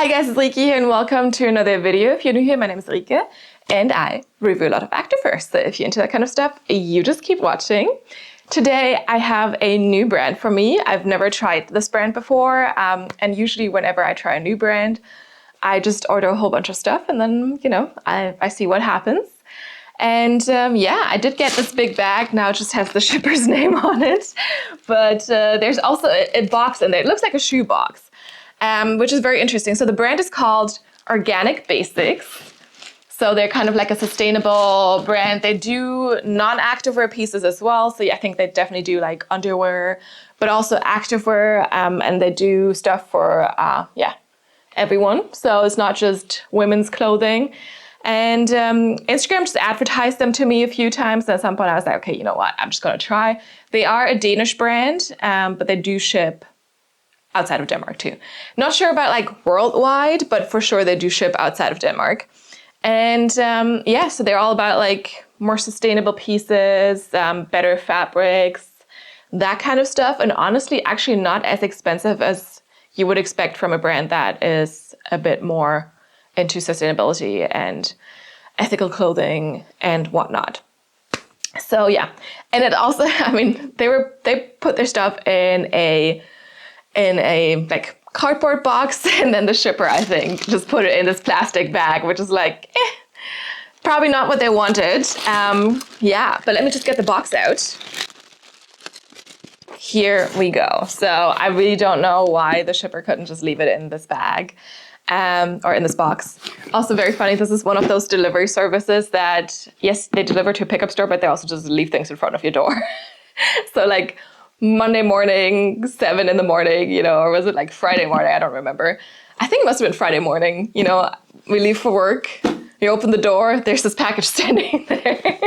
Hi guys, it's Rike here and welcome to another video. If you're new here, my name is Rike and I review a lot of activewear. So if you're into that kind of stuff, you just keep watching. Today I have a new brand for me. I've never tried this brand before, and usually whenever I try a new brand, I just order a whole bunch of stuff and then, I see what happens. And yeah, I did get this big bag. Now it just has the shipper's name on it. But there's also a box in there. It looks like a shoe box. Which is very interesting. So the brand is called Organic Basics. So they're kind of like a sustainable brand. They do non-activewear pieces as well. So yeah, I think they definitely do like underwear, but also activewear. And they do stuff for, everyone. So it's not just women's clothing. And Instagram just advertised them to me a few times. And at some point I was like, okay, you know what? I'm just going to try. They are a Danish brand, but they do ship outside of Denmark too. Not sure about like worldwide, but for sure they do ship outside of Denmark. And yeah, so they're all about like more sustainable pieces, better fabrics, that kind of stuff. And honestly, actually not as expensive as you would expect from a brand that is a bit more into sustainability and ethical clothing and whatnot. So yeah, and it also, I mean, they put their stuff in a like cardboard box, and then the shipper, I think, just put it in this plastic bag, which is like, probably not what they wanted. Yeah, but let me just get the box out. Here we go. So I really don't know why the shipper couldn't just leave it in this bag, or in this box. Also very funny, this is one of those delivery services that, yes, they deliver to a pickup store, but they also just leave things in front of your door. So like, Monday morning, 7 in the morning, or was it like Friday morning? I don't remember. I think it must have been Friday morning. We leave for work, you open the door, there's this package standing there.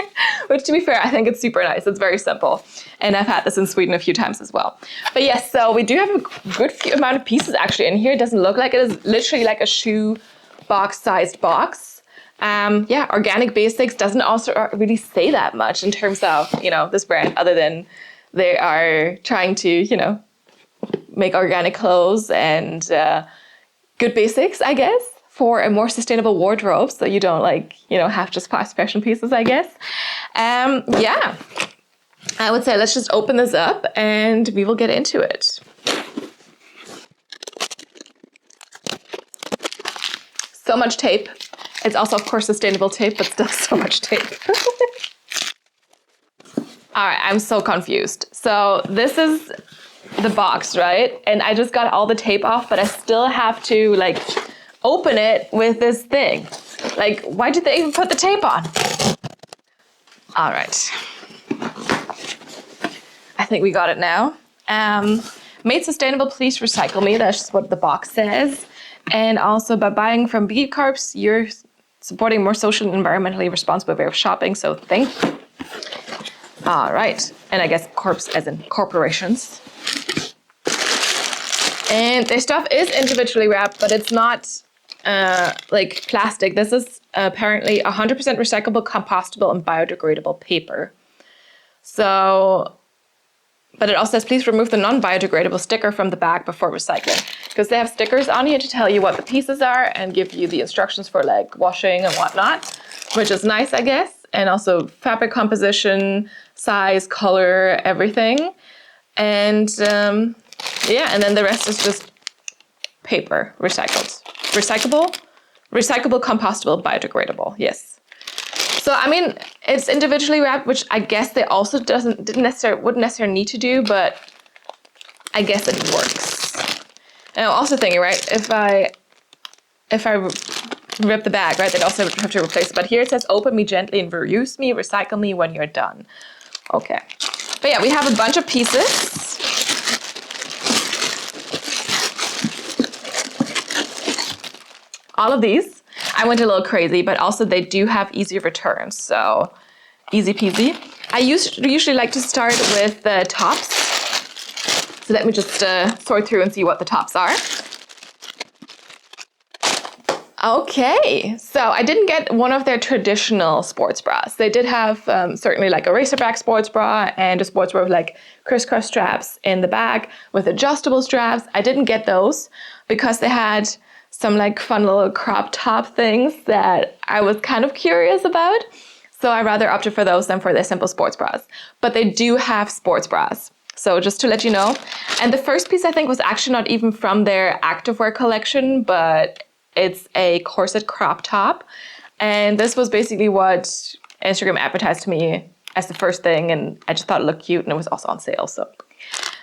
Which, to be fair, I think it's super nice. It's very simple. And I've had this in Sweden a few times as well. But yes, so we do have a good few amount of pieces actually in here. It doesn't look like it is literally like a shoe box sized box. Yeah, Organic Basics doesn't also really say that much in terms of, this brand, other than they are trying to, make organic clothes and good basics, I guess, for a more sustainable wardrobe. So you don't have just fast fashion pieces, I guess. Yeah, I would say let's just open this up and we will get into it. So much tape. It's also, of course, sustainable tape, but still so much tape. All right, I'm so confused. So this is the box, right? And I just got all the tape off, but I still have to open it with this thing. Why did they even put the tape on? All right. I think we got it now. Made sustainable, please recycle me. That's just what the box says. And also, by buying from B Corps, you're supporting more social and environmentally responsible way of shopping. So thank you. All right, and I guess corps as in corporations. And their stuff is individually wrapped, but it's not like plastic. This is apparently 100% recyclable, compostable, and biodegradable paper. So, but it also says, please remove the non-biodegradable sticker from the bag before recycling. Because they have stickers on here to tell you what the pieces are and give you the instructions for washing and whatnot, which is nice, I guess. And also fabric composition, size, color, everything. And yeah, and then the rest is just paper, recyclable, compostable, biodegradable, yes. So, I mean, it's individually wrapped, which I guess they also wouldn't necessarily need to do, but I guess it works. And I'm also thinking, right, if I rip the bag, right, they'd also have to replace it. But here it says, open me gently and reuse me, recycle me when you're done. Okay. But yeah, we have a bunch of pieces. All of these, I went a little crazy, but also they do have easy returns. So easy peasy. I usually like to start with the tops. So let me just sort through and see what the tops are. Okay, so I didn't get one of their traditional sports bras. They did have certainly like a racerback sports bra and a sports bra with crisscross straps in the back with adjustable straps. I didn't get those because they had some like fun little crop top things that I was kind of curious about. So I rather opted for those than for their simple sports bras. But they do have sports bras. So just to let you know. And the first piece I think was actually not even from their activewear collection, but it's a corset crop top. And this was basically what Instagram advertised to me as the first thing. And I just thought it looked cute, and it was also on sale. So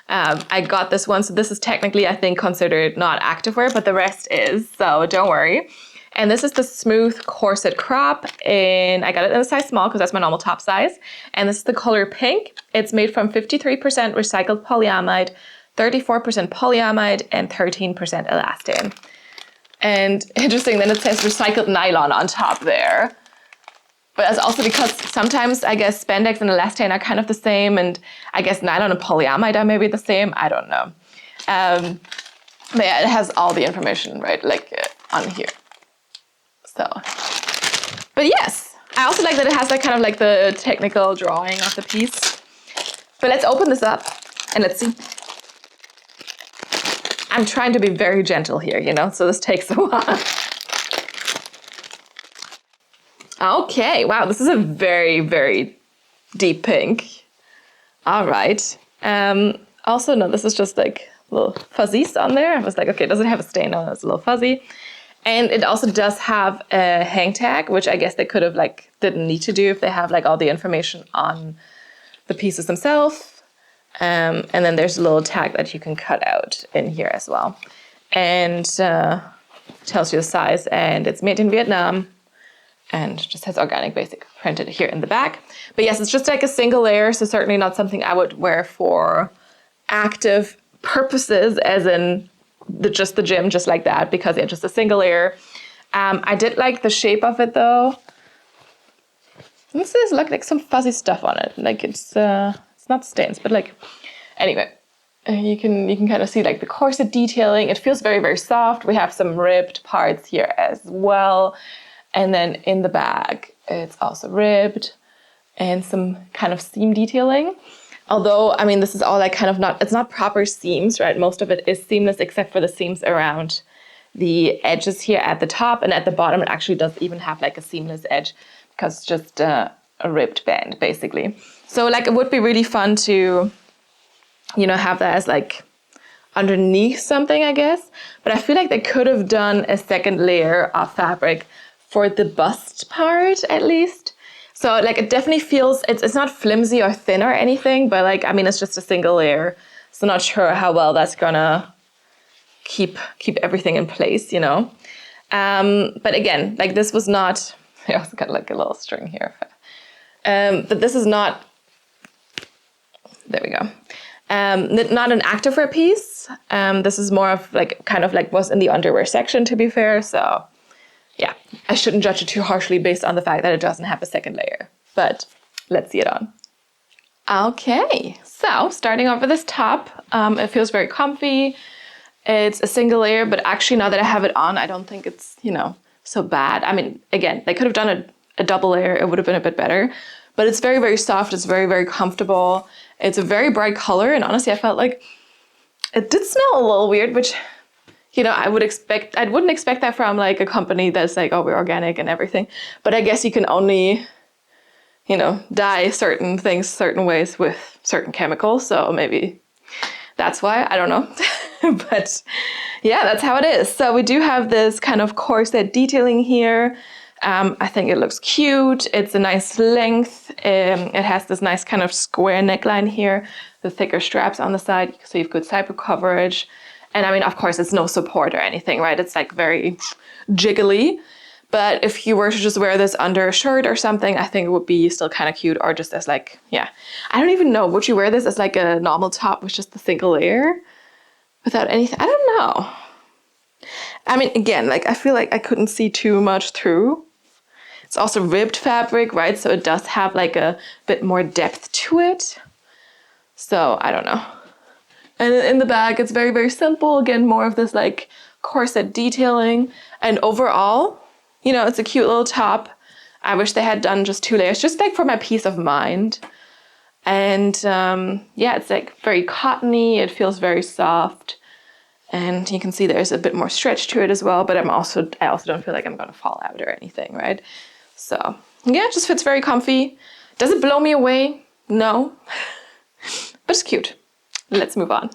I got this one. So this is technically, I think, considered not activewear, but the rest is. So don't worry. And this is the smooth corset crop, and I got it in a size small because that's my normal top size. And this is the color pink. It's made from 53% recycled polyamide, 34% polyamide, and 13% elastane. And interesting, then it says recycled nylon on top there. But that's also because sometimes I guess spandex and elastane are kind of the same, and I guess nylon and polyamide are maybe the same. I don't know. But yeah, it has all the information, right, like on here. So, but yes, I also like that it has like kind of like the technical drawing of the piece. But let's open this up and let's see. I'm trying to be very gentle here, you know, so this takes a while. Okay, wow, this is a very, very deep pink. All right. Also, no, this is just like little fuzzies on there. I was like, okay, it doesn't have a stain on it, it's a little fuzzy. And it also does have a hang tag, which I guess they could have like didn't need to do if they have like all the information on the pieces themselves. And then there's a little tag that you can cut out in here as well. And tells you the size, and it's made in Vietnam and just has organic basic printed here in the back. But yes, it's just like a single layer, so certainly not something I would wear for active purposes, as in just the gym, just like that, because it's just a single layer. I did like the shape of it though. This is like some fuzzy stuff on it. Like it's not stains, but like, anyway, you can kind of see like the corset detailing. It feels very, very soft. We have some ribbed parts here as well. And then in the back, it's also ribbed and some kind of seam detailing. Although, I mean, this is all like kind of it's not proper seams, right? Most of it is seamless except for the seams around the edges here at the top, and at the bottom it actually does even have like a seamless edge because it's just a ribbed band basically. So like it would be really fun to, you know, have that as like underneath something, I guess. But I feel like they could have done a second layer of fabric for the bust part at least. So like it definitely feels, it's not flimsy or thin or anything, but like, I mean, it's just a single layer. So not sure how well that's gonna keep everything in place, you know? But again, like this was not, I also got like a little string here. But this is not, there we go. Not an activewear piece. This is more of like, kind of like was in the underwear section, to be fair. So yeah, I shouldn't judge it too harshly based on the fact that it doesn't have a second layer, but let's see it on. Okay, so starting off with this top, it feels very comfy. It's a single layer, but actually now that I have it on, I don't think it's, you know, so bad. I mean, again, they could have done a double layer. It would have been a bit better, but it's very, very soft. It's very, very comfortable. It's a very bright color. And honestly, I felt like it did smell a little weird, which, you know, I wouldn't expect that from like a company that's like, oh, we're organic and everything. But I guess you can only, you know, dye certain things certain ways with certain chemicals. So maybe that's why, I don't know. But yeah, that's how it is. So we do have this kind of corset detailing here. I think it looks cute. It's a nice length. It has this nice kind of square neckline here, the thicker straps on the side, so you have good side coverage. And I mean, of course, it's no support or anything, right? It's like very jiggly. But if you were to just wear this under a shirt or something, I think it would be still kind of cute, or just as like, yeah. I don't even know. Would you wear this as like a normal top with just a single layer without anything? I don't know. I mean, again, like I feel like I couldn't see too much through. It's also ribbed fabric, right? So it does have like a bit more depth to it. So I don't know. And in the back, it's very, very simple. Again, more of this like corset detailing. And overall, you know, it's a cute little top. I wish they had done just 2 layers, just like for my peace of mind. And yeah, it's like very cottony. It feels very soft. And you can see there's a bit more stretch to it as well, but I also don't feel like I'm gonna fall out or anything, right? So yeah, it just fits very comfy. Does it blow me away? No, but it's cute. Let's move on.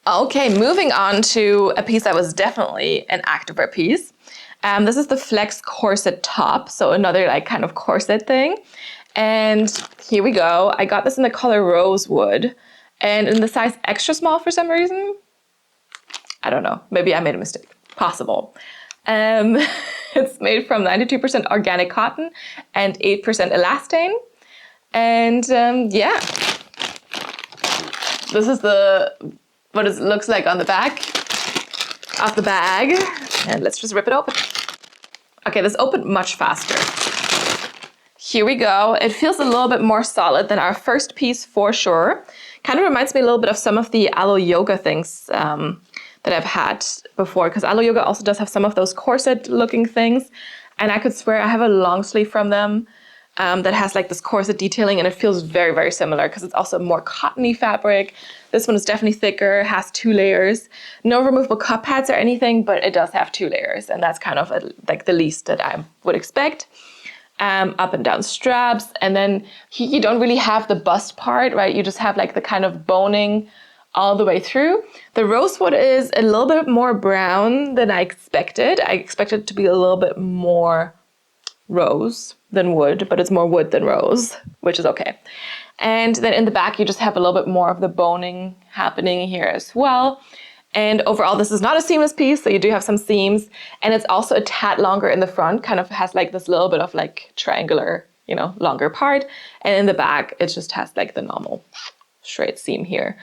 Okay, moving on to a piece that was definitely an activewear piece. This is the Flex Corset top, so another like kind of corset thing. And here we go. I got this in the color Rosewood and in the size extra small for some reason. I don't know, maybe I made a mistake, possible. It's made from 92% organic cotton and 8% elastane. And yeah, this is what it looks like on the back of the bag. And let's just rip it open. Okay, this opened much faster. Here we go. It feels a little bit more solid than our first piece for sure. Kind of reminds me a little bit of some of the Aloe Yoga things that I've had before, because Aloe Yoga also does have some of those corset looking things. And I could swear I have a long sleeve from them that has like this corset detailing, and it feels very, very similar because it's also more cottony fabric. This one is definitely thicker, has 2 layers. No removable cup pads or anything, but it does have 2 layers, and that's kind of like the least that I would expect. Up and down straps, and then you don't really have the bust part, right? You just have like the kind of boning all the way through. The rosewood is a little bit more brown than I expected. I expected it to be a little bit more rose than wood, but it's more wood than rose, which is okay. And then in the back, you just have a little bit more of the boning happening here as well. And overall, this is not a seamless piece, so you do have some seams. And it's also a tad longer in the front, kind of has like this little bit of like triangular, longer part. And in the back, it just has like the normal straight seam here.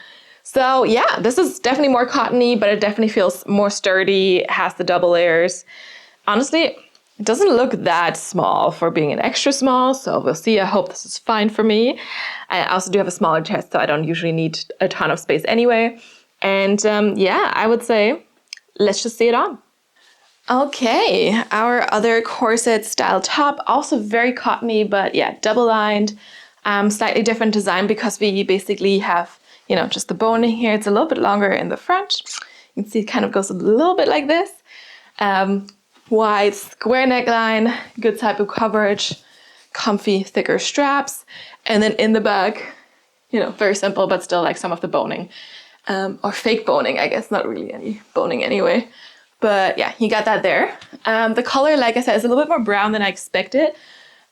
So yeah, this is definitely more cottony, but it definitely feels more sturdy. It has the double layers. Honestly, it doesn't look that small for being an extra small, so we'll see. I hope this is fine for me. I also do have a smaller chest, so I don't usually need a ton of space anyway. And yeah, I would say, let's just see it on. Okay, our other corset style top, also very cottony, but yeah, double lined, slightly different design because we basically have, just the boning here. It's a little bit longer in the front. You can see it kind of goes a little bit like this. Wide square neckline, good type of coverage, comfy, thicker straps. And then in the back, very simple, but still like some of the boning. Or fake boning, I guess, not really any boning anyway. But yeah, you got that there. The color, like I said, is a little bit more brown than I expected.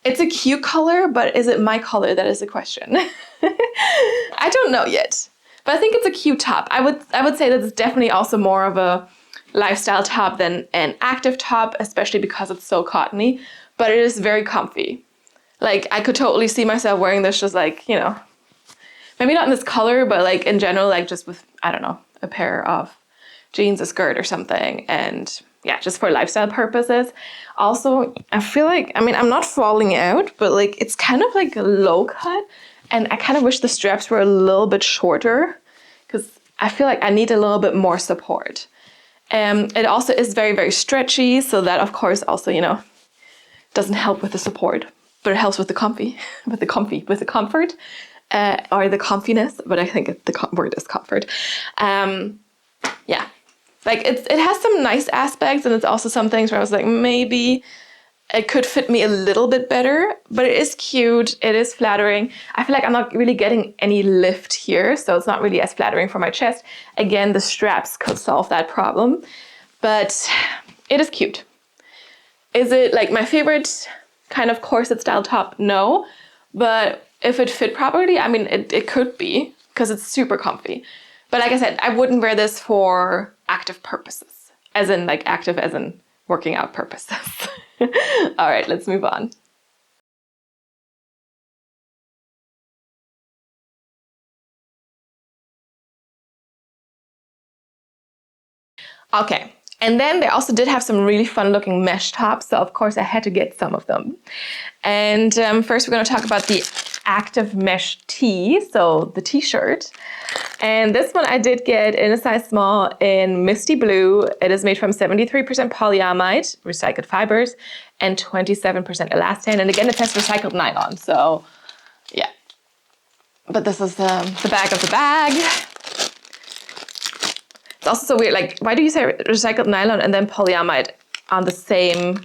It's a cute color, but is it my color? That is the question. I don't know yet, but I think it's a cute top. I would say that it's definitely also more of a lifestyle top than an active top, especially because it's so cottony, but it is very comfy. Like I could totally see myself wearing this just like, maybe not in this color, but like in general, like just with, I don't know, a pair of jeans, a skirt or something. And yeah, just for lifestyle purposes. Also, I feel like, I'm not falling out, but like it's kind of like a low cut. And I kind of wish the straps were a little bit shorter because I feel like I need a little bit more support. It also is very, very stretchy. So that of course also, doesn't help with the support, but it helps with the with the comfort. Or the comfiness, but I think the word is comfort. Yeah, like it has some nice aspects, and it's also some things where I was like, maybe it could fit me a little bit better, but it is cute, it is flattering. I feel like I'm not really getting any lift here, so it's not really as flattering for my chest. Again, the straps could solve that problem, but it is cute. Is it like my favorite kind of corset style top? No, but if it fit properly, it could be because it's super comfy. But like I said, I wouldn't wear this for active purposes, as in like active as in working out purposes. All right, let's move on. Okay, and then they also did have some really fun looking mesh tops, so of course I had to get some of them. And first we're going to talk about the active mesh tee, so the t-shirt. And this one I did get in a size small in Misty Blue. It is made from 73% polyamide, recycled fibers, and 27% elastane. And again, it says recycled nylon. So yeah. But this is the back of the bag. It's also so weird. Like, why do you say recycled nylon and then polyamide on the same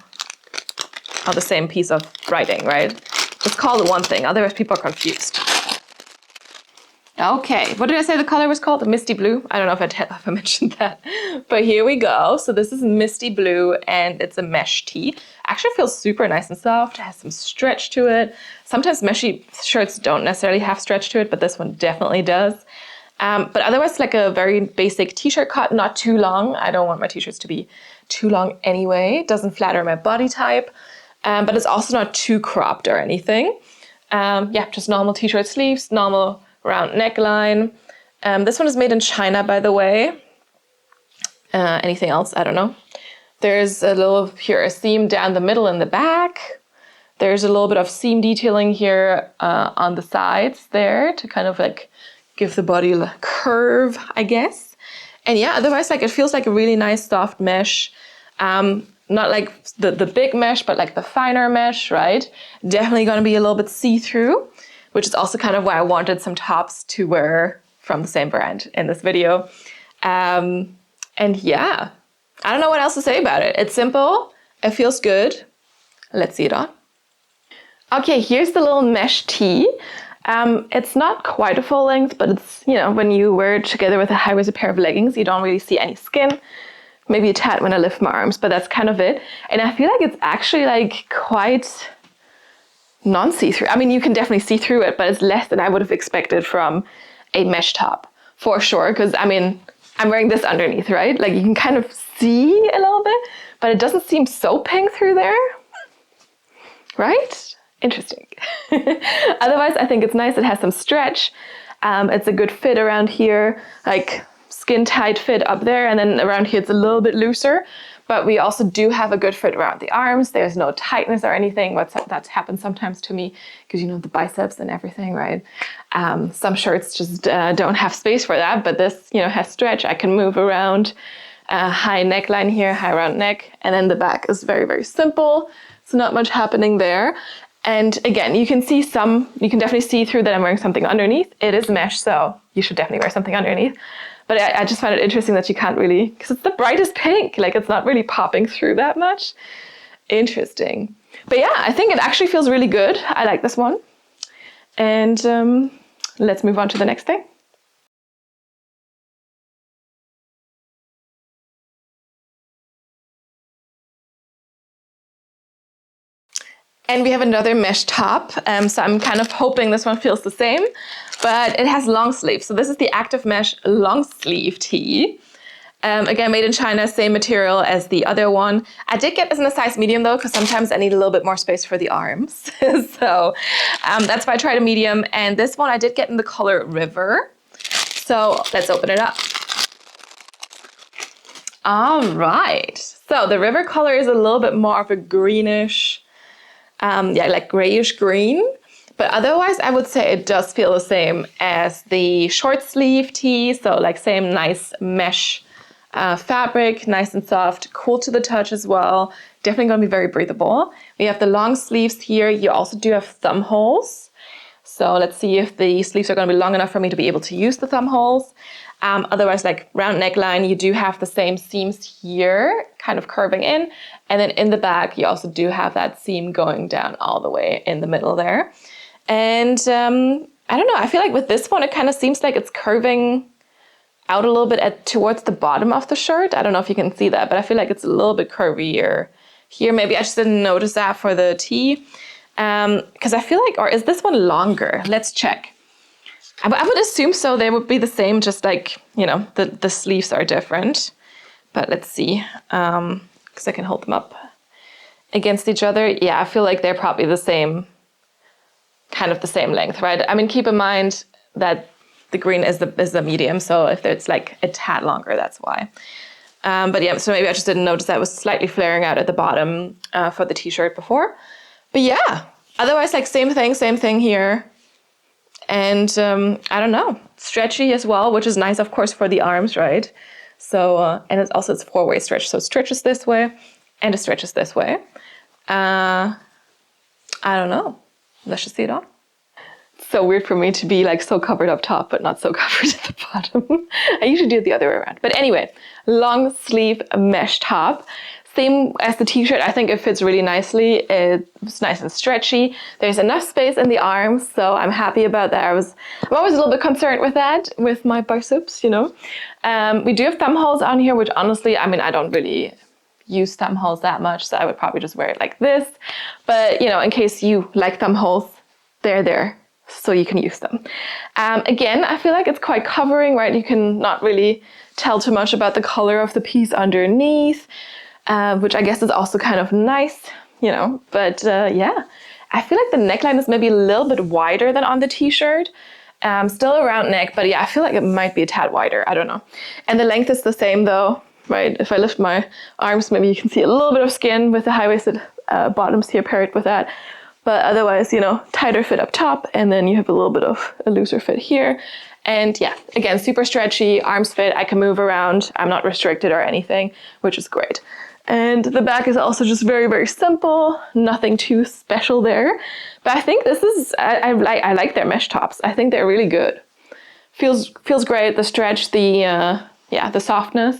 piece of writing, right? It's called one thing. Otherwise, people are confused. Okay, what did I say the color was called? The misty blue? I don't know if I mentioned that. But here we go. So this is misty blue and it's a mesh tee. Actually feels super nice and soft. It has some stretch to it. Sometimes meshy shirts don't necessarily have stretch to it, but this one definitely does. But otherwise, like a very basic t-shirt cut, not too long. I don't want my t-shirts to be too long anyway. It doesn't flatter my body type, but it's also not too cropped or anything. Yeah, just normal t-shirt sleeves, normal round neckline. This one is made in China, by the way. Anything else? I don't know. There's a seam down the middle in the back. There's a little bit of seam detailing here on the sides there to kind of like give the body a curve, I guess. And yeah, otherwise, like it feels like a really nice soft mesh. Not like the big mesh, but like the finer mesh, right? Definitely going to be a little bit see-through, which is also kind of why I wanted some tops to wear from the same brand in this video. And yeah, I don't know what else to say about it. It's simple, it feels good. Let's see it on. Okay, here's the little mesh tee. It's not quite a full length, but it's, you know, when you wear it together with a high-waisted pair of leggings, you don't really see any skin. Maybe a tad when I lift my arms, but that's kind of it. And I feel like it's actually like quite non-see-through. I mean, you can definitely see through it, but it's less than I would have expected from a mesh top, for sure. Because, I mean, I'm wearing this underneath, right? Like, you can kind of see a little bit, but it doesn't seem soaping through there, right? Interesting. Otherwise, I think it's nice. It has some stretch. It's a good fit around here, like skin-tight fit up there, and then around here it's a little bit looser. But we also do have a good fit around the arms. There's no tightness or anything. That's happened sometimes to me because, you know, the biceps and everything, right? Some shirts just don't have space for that, but this, you know, has stretch. I can move around. High neckline here, high round neck, and then the back is very, very simple. So not much happening there. And again, you can definitely see through that I'm wearing something underneath. It is mesh, so you should definitely wear something underneath. But I just find it interesting that you can't really, because it's the brightest pink, like it's not really popping through that much. Interesting. But yeah, I think it actually feels really good. I like this one. And let's move on to the next thing. And we have another mesh top, so I'm kind of hoping this one feels the same, but it has long sleeves. So this is the Active Mesh long sleeve tee. Again, made in China, same material as the other one. I did get this in a size medium though, because sometimes I need a little bit more space for the arms. So that's why I tried a medium. And this one I did get in the color River. So let's open it up. All right. So the River color is a little bit more of a greenish, yeah, like grayish green. But otherwise, I would say it does feel the same as the short sleeve tee. So like same nice mesh fabric, nice and soft, cool to the touch as well. Definitely going to be very breathable. We have the long sleeves here. You also do have thumb holes. So let's see if the sleeves are going to be long enough for me to be able to use the thumb holes. Otherwise, like round neckline, you do have the same seams here, kind of curving in. And then in the back, you also do have that seam going down all the way in the middle there. And I don't know, I feel like with this one, it kind of seems like it's curving out a little bit towards the bottom of the shirt. I don't know if you can see that, but I feel like it's a little bit curvier here. Maybe I just didn't notice that for the tee. Because I feel like, or is this one longer? Let's check. I would assume so. They would be the same, just like, you know, the sleeves are different. But let's see, because I can hold them up against each other. Yeah, I feel like they're probably the same, kind of the same length, right? I mean, keep in mind that the green is the medium, so if it's like a tad longer, that's why. But yeah, so maybe I just didn't notice that it was slightly flaring out at the bottom for the t-shirt before. But yeah, otherwise like same thing here. And I don't know, stretchy as well, which is nice, of course, for the arms, right? So, and it's 4-way stretch. So it stretches this way and it stretches this way. I don't know. Let's just see it on. It's so weird for me to be like so covered up top, but not so covered at the bottom. I usually do it the other way around. But anyway, long sleeve mesh top. Same as the t-shirt. I think it fits really nicely. It's nice and stretchy. There's enough space in the arms, so I'm happy about that. I'm always a little bit concerned with that, with my biceps, you know. We do have thumb holes on here, which honestly, I mean, I don't really use thumb holes that much, so I would probably just wear it like this. But, you know, in case you like thumb holes, they're there, so you can use them. Again, I feel like it's quite covering, right? You can not really tell too much about the color of the piece underneath. Which I guess is also kind of nice, you know, but yeah, I feel like the neckline is maybe a little bit wider than on the t-shirt. Still a round neck, but yeah, I feel like it might be a tad wider, I don't know. And the length is the same though, right? If I lift my arms, maybe you can see a little bit of skin with the high-waisted bottoms here paired with that. But otherwise, you know, tighter fit up top, and then you have a little bit of a looser fit here. And yeah, again, super stretchy, arms fit, I can move around, I'm not restricted or anything, which is great. And the back is also just very, very simple, nothing too special there. But I think this is, I like their mesh tops. I think they're really good. Feels great, the stretch, the softness.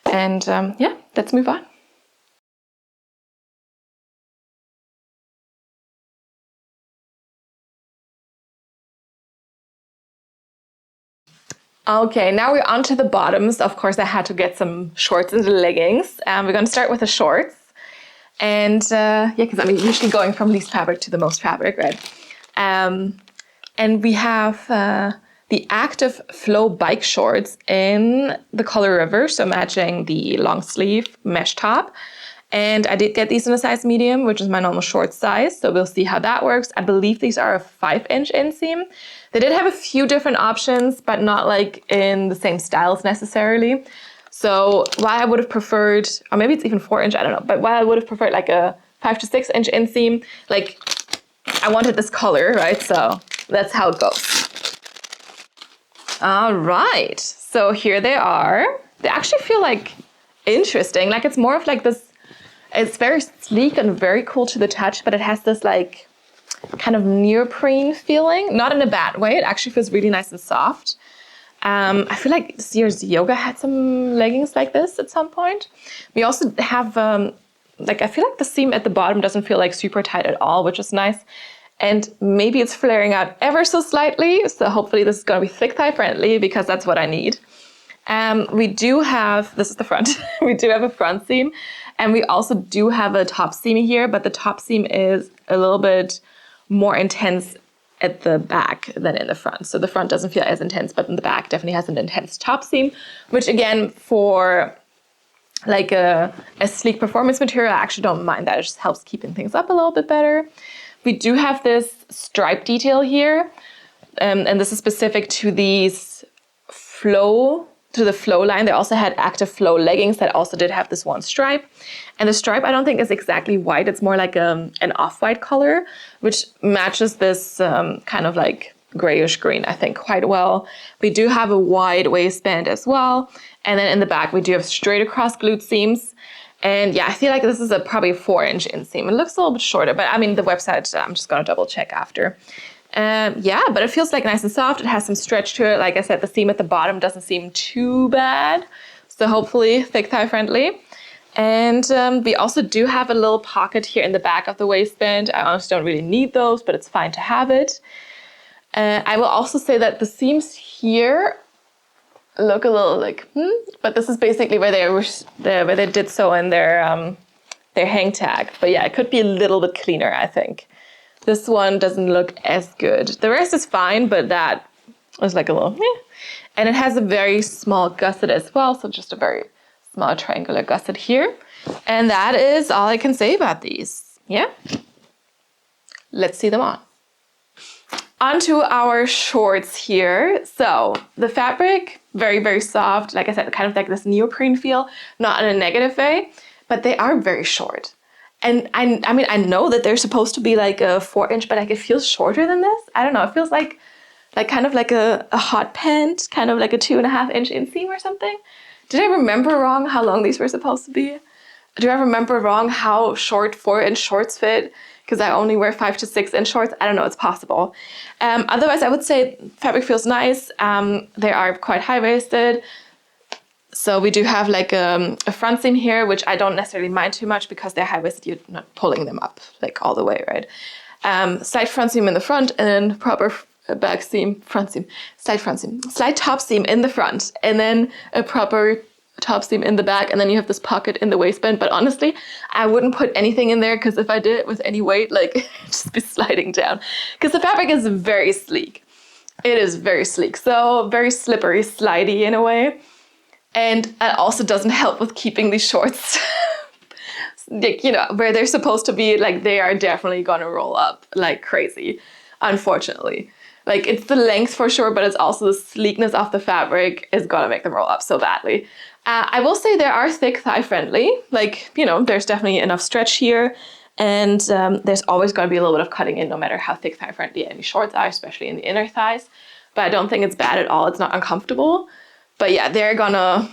And yeah, let's move on. Okay, now we're on to the bottoms. Of course, I had to get some shorts and leggings. We're going to start with the shorts. And yeah, because I'm usually going from least fabric to the most fabric, right? And we have the Active Flow bike shorts in the color River, so matching the long sleeve mesh top. And I did get these in a size medium, which is my normal short size. So we'll see how that works. I believe these are a 5-inch inseam. They did have a few different options, but not like in the same styles necessarily. So while I would have preferred, or maybe it's even 4-inch, I don't know. But while I would have preferred like a 5 to 6-inch inseam, like I wanted this color, right? So that's how it goes. All right, so here they are. They actually feel like interesting. Like it's more of like this, it's very sleek and very cool to the touch, but it has this like kind of neoprene feeling, not in a bad way. It actually feels really nice and soft. I feel like Sears Yoga had some leggings like this at some point. We also have, like I feel like the seam at the bottom doesn't feel like super tight at all, which is nice. And maybe it's flaring out ever so slightly. So hopefully this is going to be thick thigh friendly because that's what I need. We do have, this is the front, we do have a front seam, and we also do have a top seam here, but the top seam is a little bit more intense at the back than in the front. So the front doesn't feel as intense, but in the back definitely has an intense top seam, which again, for like a sleek performance material, I actually don't mind that. It just helps keeping things up a little bit better. We do have this stripe detail here, and this is specific to these to the flow line. They also had Active Flow leggings that also did have this one stripe. And the stripe I don't think is exactly white. It's more like an off-white color, which matches this kind of like grayish green, I think, quite well. We do have a wide waistband as well. And then in the back, we do have straight across glute seams. And yeah, I feel like this is probably a 4-inch inseam. It looks a little bit shorter, but I mean, the website, I'm just gonna double check after. Yeah, but it feels like nice and soft. It has some stretch to it. Like I said, the seam at the bottom doesn't seem too bad. So hopefully thick thigh friendly. And we also do have a little pocket here in the back of the waistband. I honestly don't really need those, but it's fine to have it. I will also say that the seams here look a little like, but this is basically where they did sew in their hang tag. But yeah, it could be a little bit cleaner, I think. This one doesn't look as good. The rest is fine, but that was like a little, And it has a very small gusset as well, so just a very small triangular gusset here. And that is all I can say about these. Yeah? Let's see them on. Onto our shorts here. So the fabric, very, very soft. Like I said, kind of like this neoprene feel, not in a negative way, but they are very short. And I mean, I know that they're supposed to be like a 4-inch, but like it feels shorter than this. I don't know. It feels like kind of like a hot pant, kind of like a 2.5-inch inseam or something. Did I remember wrong how long these were supposed to be? do I remember wrong how short 4-inch shorts fit? Because I only wear 5 to 6-inch shorts. I don't know, it's possible. Otherwise, I would say fabric feels nice. They are quite high-waisted. So we do have like a front seam here, which I don't necessarily mind too much because they're high-waisted. You're not pulling them up like all the way, right? Slight front seam in the front and then proper back seam, front seam, slight top seam in the front, and then a proper top seam in the back, and then you have this pocket in the waistband. But honestly, I wouldn't put anything in there because if I did it with any weight, like it'd just be sliding down. Because the fabric is very sleek. It is very sleek, so very slippery, slidey in a way. And it also doesn't help with keeping these shorts like, you know, where they're supposed to be. Like, they are definitely gonna roll up like crazy, unfortunately. Like, it's the length for sure, but it's also the sleekness of the fabric is gonna make them roll up so badly. I will say they are thick thigh friendly. Like, you know, there's definitely enough stretch here, and there's always gonna be a little bit of cutting in no matter how thick thigh friendly any shorts are, especially in the inner thighs. But I don't think it's bad at all. It's not uncomfortable. But yeah, they're gonna,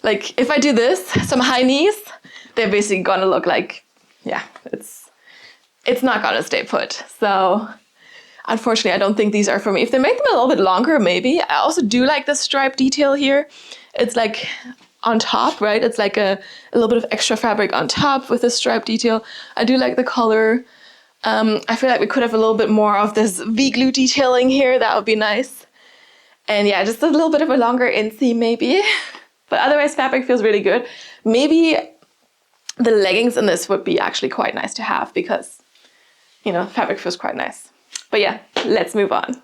like, if I do this, some high knees, they're basically gonna look like, yeah, it's not gonna stay put. So unfortunately, I don't think these are for me. If they make them a little bit longer, maybe. I also do like the stripe detail here. It's like on top, right? It's like a little bit of extra fabric on top with this stripe detail. I do like the color. I feel like we could have a little bit more of this V-glue detailing here. That would be nice. And yeah, just a little bit of a longer inseam maybe. But otherwise, fabric feels really good. Maybe the leggings in this would be actually quite nice to have because, you know, fabric feels quite nice. But yeah, let's move on.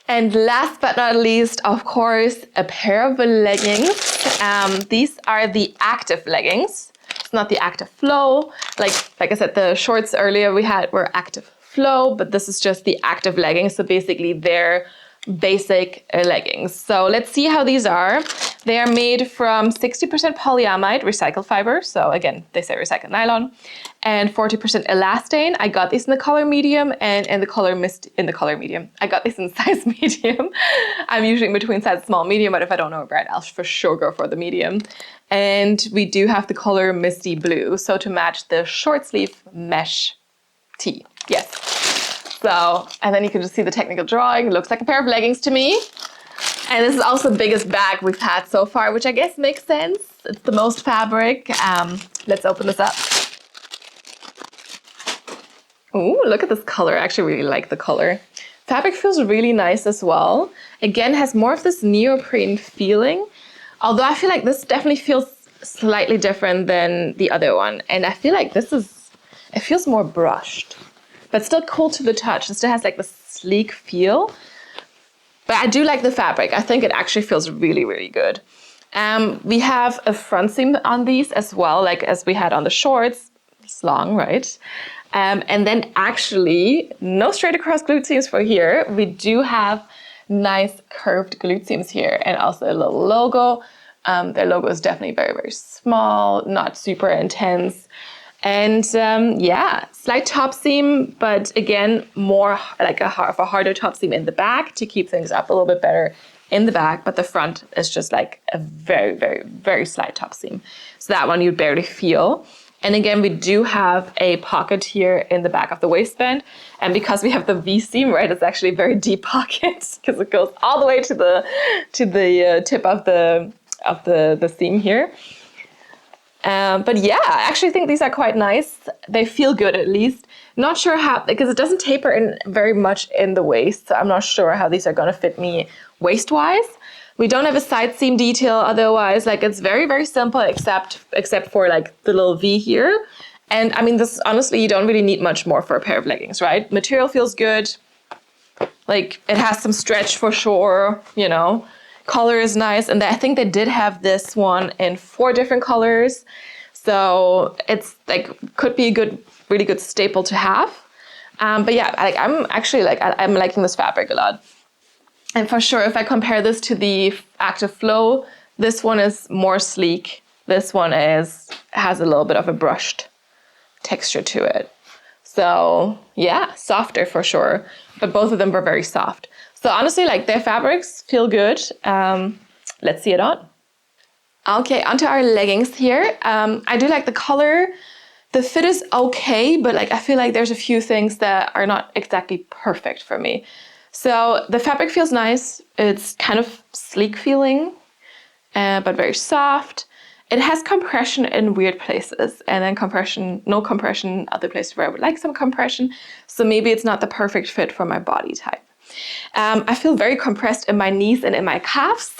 And last but not least, of course, a pair of leggings. These are the active leggings. It's not the active flow. Like I said, the shorts earlier we had were active flow, but this is just the active leggings. So basically they're basic leggings. So let's see how these are. They are made from 60% polyamide recycled fiber. So again, they say recycled nylon, and 40% elastane. I got these in the color medium and in the color medium. I got these in size medium. I'm usually in between size small and medium, but if I don't know a brand, I'll for sure go for the medium. And we do have the color misty blue, so to match the short sleeve mesh tee. Yes. So, and then you can just see the technical drawing. It looks like a pair of leggings to me. And this is also the biggest bag we've had so far, which I guess makes sense. It's the most fabric. Let's open this up. Ooh, look at this color. I actually really like the color. Fabric feels really nice as well. Again, has more of this neoprene feeling. Although I feel like this definitely feels slightly different than the other one. And I feel like it feels more brushed, but still cool to the touch. It still has like the sleek feel. But I do like the fabric. I think it actually feels really, really good. We have a front seam on these as well, like as we had on the shorts. It's long, right? And then actually, no straight across glute seams for here. We do have nice curved glute seams here and also a little logo. Their logo is definitely very, very small, not super intense. And yeah, slight top seam, but again, more like a harder top seam in the back to keep things up a little bit better in the back. But the front is just like a very, very, very slight top seam. So that one you barely feel. And again, we do have a pocket here in the back of the waistband. And because we have the V seam, right, it's actually a very deep pocket because it goes all the way to the tip of the seam here. But yeah, I actually think these are quite nice. They feel good at least. Not sure how, because it doesn't taper in very much in the waist. So I'm not sure how these are going to fit me waist-wise. We don't have a side seam detail otherwise. Like it's very, very simple except for like the little V here. And I mean, this honestly, you don't really need much more for a pair of leggings, right? Material feels good. Like it has some stretch for sure, you know. Color is nice. And I think they did have this one in 4 different colors. So it's like, could be a good, really good staple to have. But yeah, like I'm actually like, I'm liking this fabric a lot. And for sure, if I compare this to the Active Flow, this one is more sleek. This one has a little bit of a brushed texture to it. So yeah, softer for sure. But both of them were very soft. So honestly, like their fabrics feel good. Let's see it on. Okay, onto our leggings here. I do like the color. The fit is okay, but like I feel like there's a few things that are not exactly perfect for me. So the fabric feels nice. It's kind of sleek feeling, but very soft. It has compression in weird places and then no compression other places where I would like some compression. So maybe it's not the perfect fit for my body type. I feel very compressed in my knees and in my calves,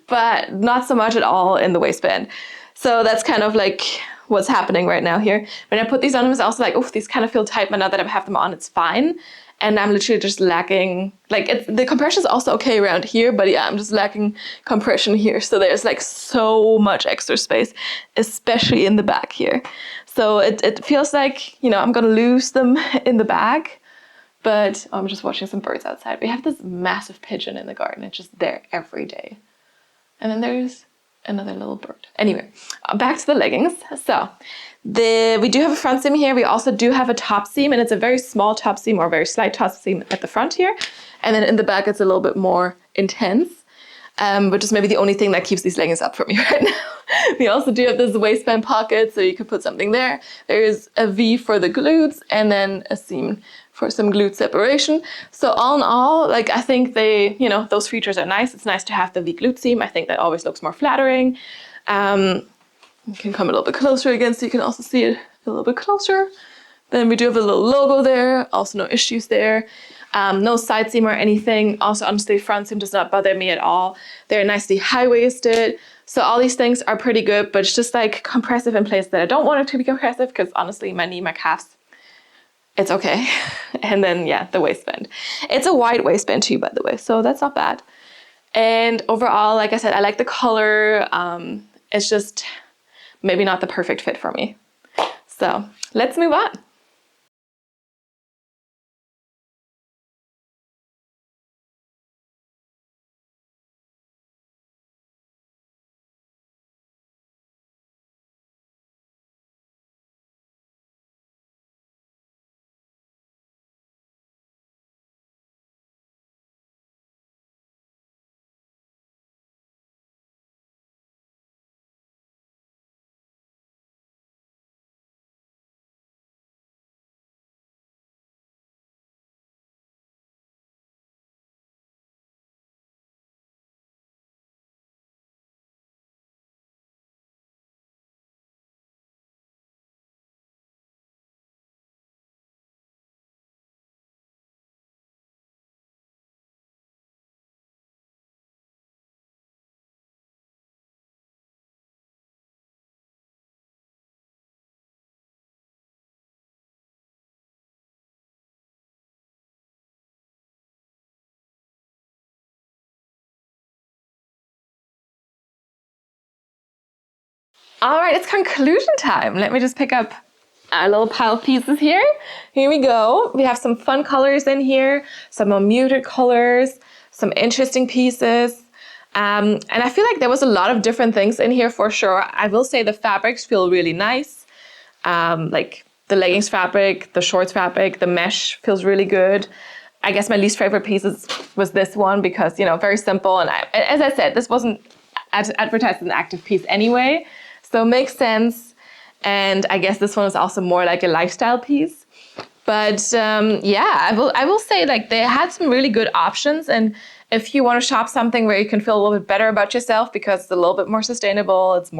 but not so much at all in the waistband. So that's kind of like what's happening right now here. When I put these on, I was also like, oh, these kind of feel tight, but now that I have them on, it's fine. And I'm literally just lacking, like the compression is also okay around here, but yeah, I'm just lacking compression here. So there's like so much extra space, especially in the back here. So it feels like, you know, I'm gonna lose them in the back, but I'm just watching some birds outside. We have this massive pigeon in the garden. It's just there every day. And then there's another little bird. Anyway, back to the leggings. So we do have a front seam here. We also do have a top seam, and it's a very small top seam or very slight top seam at the front here. And then in the back, it's a little bit more intense, which is maybe the only thing that keeps these leggings up for me right now. We also do have this waistband pocket, so you could put something there. There's a V for the glutes and then a seam for some glute separation. So all in all, like I think those features are nice. It's nice to have the V glute seam. I think that always looks more flattering. You can come a little bit closer again so you can also see it a little bit closer. Then we do have a little logo there, also no issues there. No side seam or anything. Also, honestly, front seam does not bother me at all. They're nicely high-waisted. So all these things are pretty good, but it's just like compressive in places that I don't want it to be compressive because honestly, my knee, my calves, it's okay. And then yeah, the waistband. It's a wide waistband too, by the way, so that's not bad. And overall, like I said, I like the color. It's just maybe not the perfect fit for me. So let's move on. All right, it's conclusion time. Let me just pick up our little pile of pieces here. Here we go. We have some fun colors in here, some more muted colors, some interesting pieces. And I feel like there was a lot of different things in here for sure. I will say the fabrics feel really nice. Like the leggings fabric, the shorts fabric, the mesh feels really good. I guess my least favorite pieces was this one because, you know, very simple. And as I said, this wasn't advertised as an active piece anyway. So it makes sense. And I guess this one is also more like a lifestyle piece. But yeah, I will say like they had some really good options. And if you want to shop something where you can feel a little bit better about yourself because it's a little bit more sustainable, it's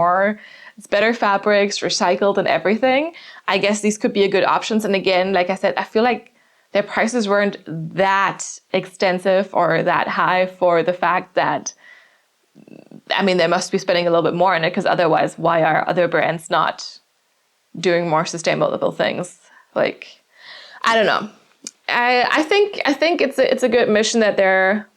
better fabrics, recycled and everything, I guess these could be a good options. And again, like I said, I feel like their prices weren't that extensive or that high for the fact that, I mean, they must be spending a little bit more on it, because otherwise, why are other brands not doing more sustainable things? Like, I don't know. I think it's a good mission that they're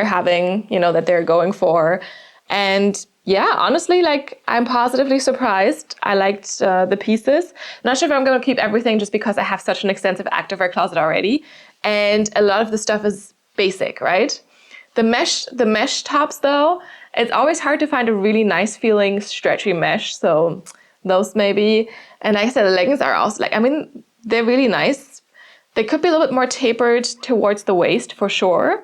having, you know, that they're going for. And yeah, honestly, like, I'm positively surprised. I liked the pieces. Not sure if I'm going to keep everything just because I have such an extensive activewear closet already. And a lot of the stuff is basic, right? The mesh tops though, it's always hard to find a really nice feeling stretchy mesh. So those maybe. And like I said, the leggings are also like, I mean, they're really nice. They could be a little bit more tapered towards the waist for sure.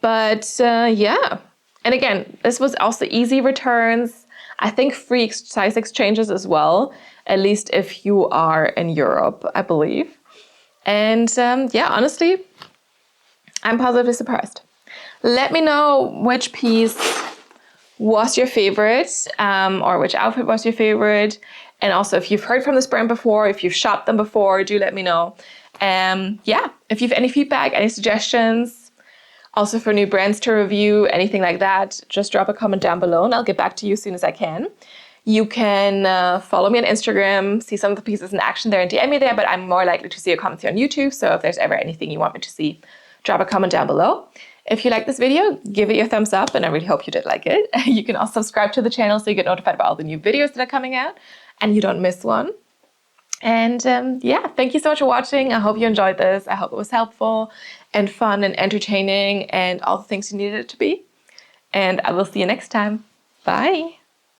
But yeah. And again, this was also easy returns. I think free size exchanges as well, at least if you are in Europe, I believe. And yeah, honestly, I'm positively surprised. Let me know which piece was your favorite, or which outfit was your favorite. And also, if you've heard from this brand before, if you've shopped them before, do let me know. Yeah, if you have any feedback, any suggestions, also for new brands to review, anything like that, just drop a comment down below and I'll get back to you as soon as I can. You can follow me on Instagram, see some of the pieces in action there and DM me there, but I'm more likely to see your comments here on YouTube. So if there's ever anything you want me to see, drop a comment down below. If you like this video, give it your thumbs up, and I really hope you did like it. You can also subscribe to the channel so you get notified about all the new videos that are coming out and you don't miss one. And yeah, thank you so much for watching. I hope you enjoyed this. I hope it was helpful and fun and entertaining and all the things you needed it to be. And I will see you next time. Bye.